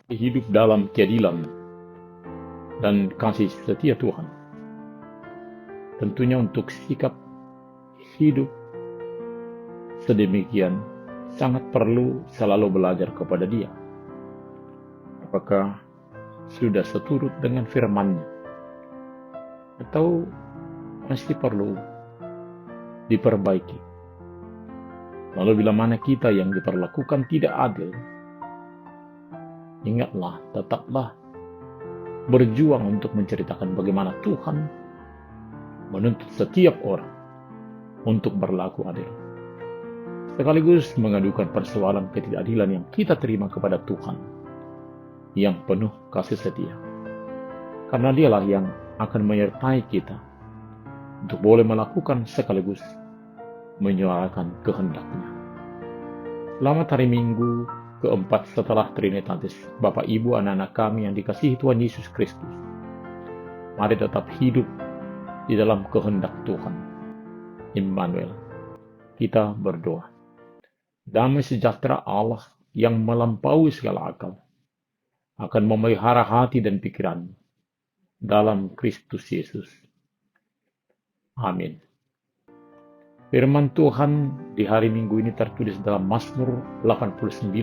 hidup dalam keadilan dan kasih setia Tuhan. Tentunya untuk sikap hidup sedemikian sangat perlu selalu belajar kepada Dia. Apakah sudah seturut dengan firman-Nya atau masih perlu diperbaiki? Lalu bila mana kita yang diperlakukan tidak adil, ingatlah, tetaplah berjuang untuk menceritakan bagaimana Tuhan menuntut setiap orang untuk berlaku adil. Sekaligus mengadukan persoalan ketidakadilan yang kita terima kepada Tuhan yang penuh kasih setia. Karena Dialah yang akan menyertai kita untuk boleh melakukan sekaligus menyuarakan kehendak-Nya. Selamat hari Minggu keempat setelah Trinitatis, Bapak Ibu anak-anak kami yang dikasihi Tuhan Yesus Kristus. Mari tetap hidup di dalam kehendak Tuhan. Immanuel. Kita berdoa. Damai sejahtera Allah yang melampaui segala akal akan memelihara hati dan pikiran dalam Kristus Yesus. Amin. Firman Tuhan di hari Minggu ini tertulis dalam Mazmur 89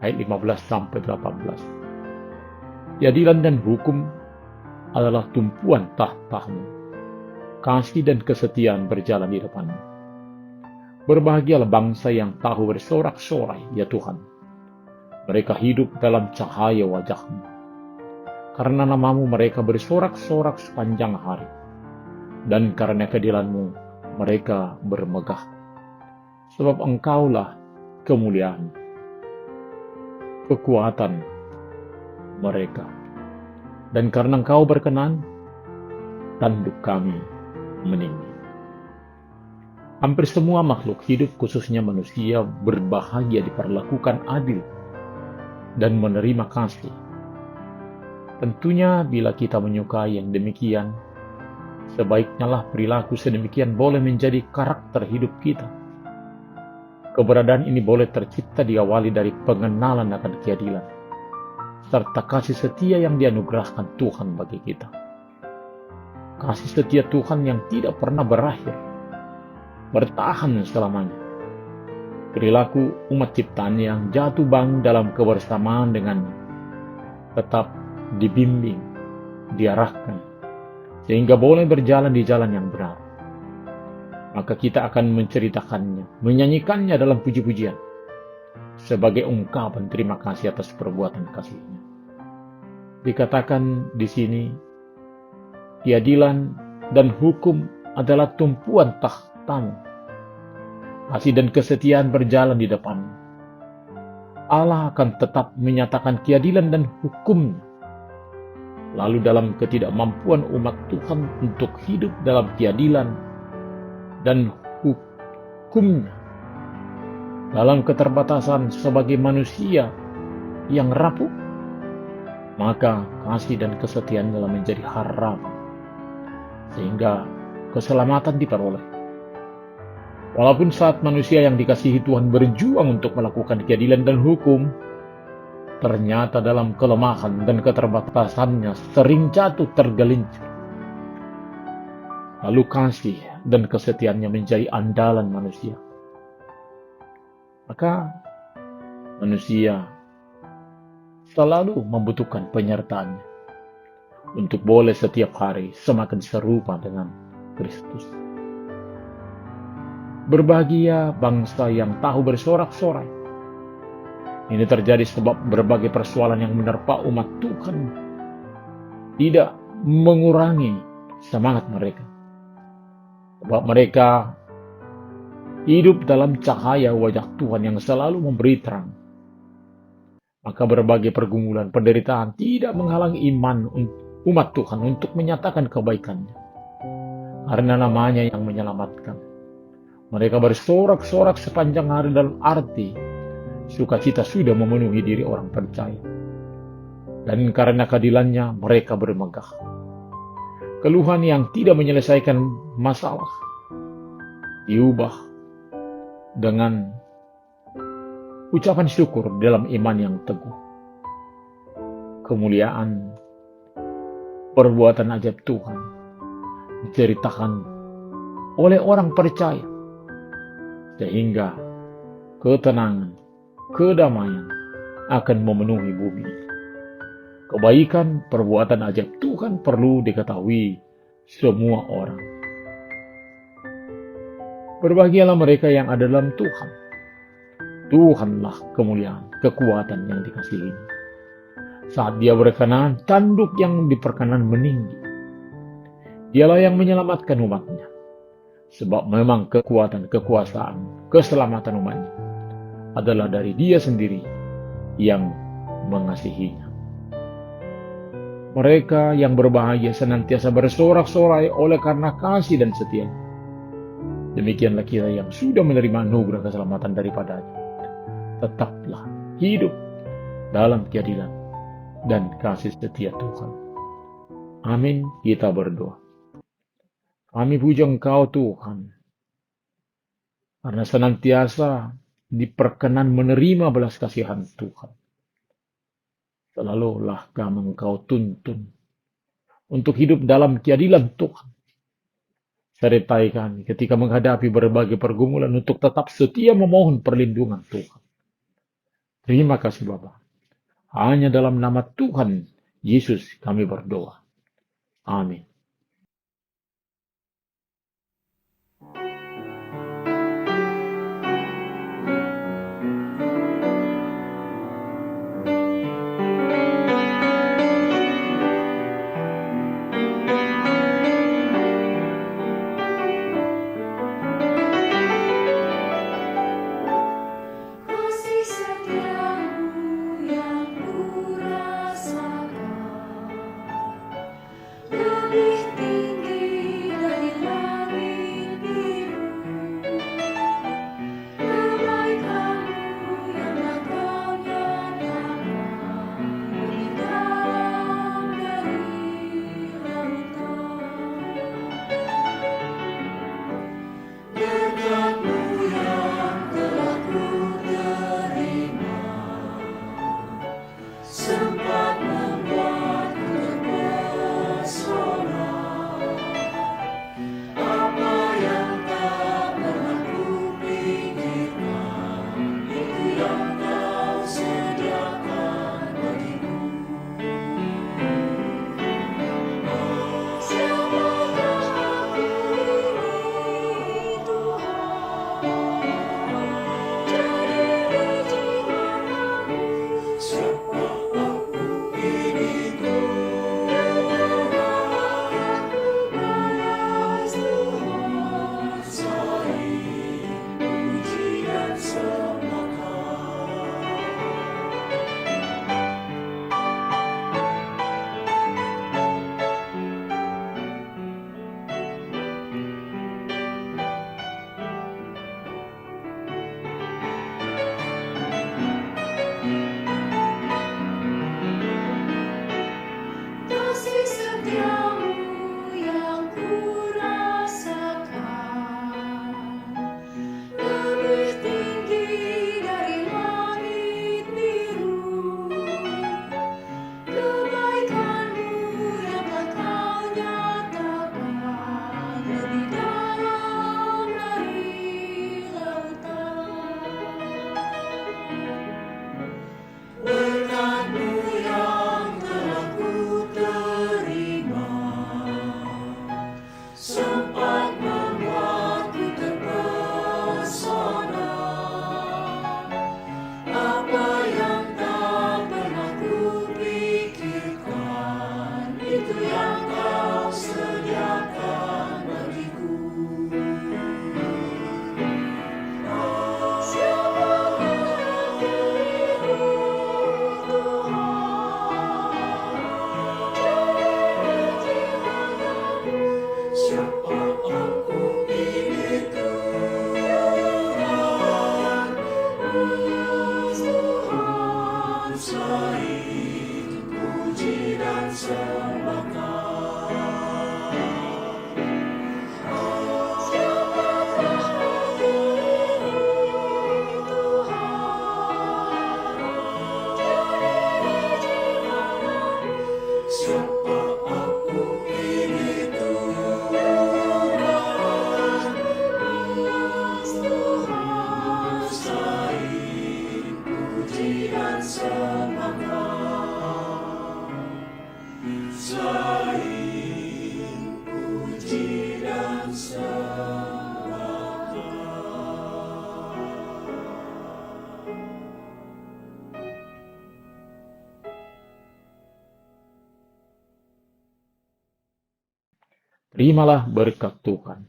ayat 15 sampai 18. Keadilan dan hukum adalah tumpuan tahta-Mu. Kasih dan kesetiaan berjalan di depan-Mu. Berbahagialah bangsa yang tahu bersorak-sorai, ya Tuhan. Mereka hidup dalam cahaya wajah-Mu. Karena nama-Mu mereka bersorak-sorak sepanjang hari. Dan karena keadilan-Mu mereka bermegah. Sebab Engkaulah kemuliaan, kekuatan mereka. Dan karena Engkau berkenan, tanduk kami meninggi. Hampir semua makhluk hidup, khususnya manusia, berbahagia diperlakukan adil dan menerima kasih. Tentunya bila kita menyukai yang demikian, sebaiknya lah perilaku sedemikian boleh menjadi karakter hidup kita. Keberadaan ini boleh tercipta diawali dari pengenalan akan keadilan, serta kasih setia yang dianugerahkan Tuhan bagi kita. Kasih setia Tuhan yang tidak pernah berakhir, bertahan selamanya. Perilaku umat ciptaan yang jatuh bangun dalam kebersamaan dengannya, tetap dibimbing, diarahkan, sehingga boleh berjalan di jalan yang benar. Maka kita akan menceritakannya, menyanyikannya dalam puji-pujian, sebagai ungkapan terima kasih atas perbuatan kasih-Nya. Dikatakan di sini, keadilan dan hukum adalah tumpuan tahta-Mu. Kasih dan kesetiaan berjalan di depan. Allah akan tetap menyatakan keadilan dan hukum-Nya. Lalu dalam ketidakmampuan umat Tuhan untuk hidup dalam keadilan dan hukum-Nya, dalam keterbatasan sebagai manusia yang rapuh, maka kasih dan kesetiaan dalam menjadi harapan, sehingga keselamatan diperoleh. Walaupun saat manusia yang dikasihi Tuhan berjuang untuk melakukan keadilan dan hukum, ternyata dalam kelemahan dan keterbatasannya sering jatuh tergelincir. Lalu kasih dan kesetiaannya menjadi andalan manusia. Maka manusia selalu membutuhkan penyertaannya untuk boleh setiap hari semakin serupa dengan Kristus. Berbahagia bangsa yang tahu bersorak-sorai. Ini terjadi sebab berbagai persoalan yang menerpa umat Tuhan tidak mengurangi semangat mereka. Sebab mereka hidup dalam cahaya wajah Tuhan yang selalu memberi terang. Maka berbagai pergumulan, penderitaan tidak menghalangi iman umat Tuhan untuk menyatakan kebaikannya. Karena namanya yang menyelamatkan. Mereka bersorak-sorak sepanjang hari dalam arti sukacita sudah memenuhi diri orang percaya. Dan karena keadilannya mereka bermegah. Keluhan yang tidak menyelesaikan masalah diubah dengan ucapan syukur dalam iman yang teguh. kemuliaan, perbuatan ajaib Tuhan diceritakan oleh orang percaya, sehingga ketenangan, kedamaian akan memenuhi bumi. Kebaikan, perbuatan ajaib Tuhan perlu diketahui semua orang. Berbahagialah mereka yang ada dalam Tuhan. Tuhanlah kemuliaan, kekuatan yang dikasihi. Saat Dia berkenan, tanduk yang diperkenan meninggi. Dialah yang menyelamatkan umatnya. Sebab memang kekuatan, kekuasaan, keselamatan umatnya adalah dari Dia sendiri yang mengasihinya. Mereka yang berbahagia senantiasa bersorak-sorai oleh karena kasih dan setia. Demikianlah kita yang sudah menerima anugerah keselamatan daripadanya. Tetaplah hidup dalam keadilan dan kasih setia Tuhan. Amin. Kita berdoa. Kami puji Engkau Tuhan, karena senantiasa diperkenan menerima belas kasihan Tuhan. Selalulah kami Engkau tuntun untuk hidup dalam keadilan Tuhan. Sertai kami ketika menghadapi berbagai pergumulan untuk tetap setia memohon perlindungan Tuhan. Terima kasih Bapa. Hanya dalam nama Tuhan Yesus kami berdoa. Amin. Kasih setiamu yang kurasakan lebih tinggi dari langit biru. Kebaikanmu yang Kau nyatakan lebih dalam dari lautan. Berkat-Mu yang telah ku terima, sempat membuatku terpesona. Apa yang tak pernah ku pikirkan, itu yang Kau sediakan bagiku. Siapakah aku ini Tuhan? Jadi biji manamu. Siapa aku ini Tuhan? Aku balas Tuhan, selain puji dan sembahkan. Kasih setiamu yang kurasakan lebih tinggi dari langit biru. Kebaikanmu yang telah Kau nyatakan lebih dalam dari lautan. Berkat-Mu yang telah ku terima, sempat membuatku terpesona. Apa yang tak pernah ku pikirkan, itu yang Kau sediakan bagiku. Siapakah aku ini Tuhan? Jadi biji manamu. Siapa aku ini Tuhan? Balas Tuhan, selain puji dan sembahkan. Siapakah aku ini Tuhan? Jadi biji manamu. Terimalah berkat Tuhan.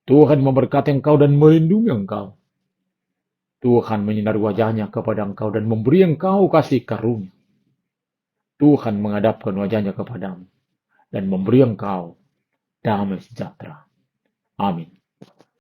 Tuhan memberkati engkau dan melindungi engkau. Tuhan menyinari wajahnya kepada engkau dan memberi engkau kasih karunia. Tuhan menghadapkan wajahnya kepadamu dan memberi engkau damai sejahtera. Amin.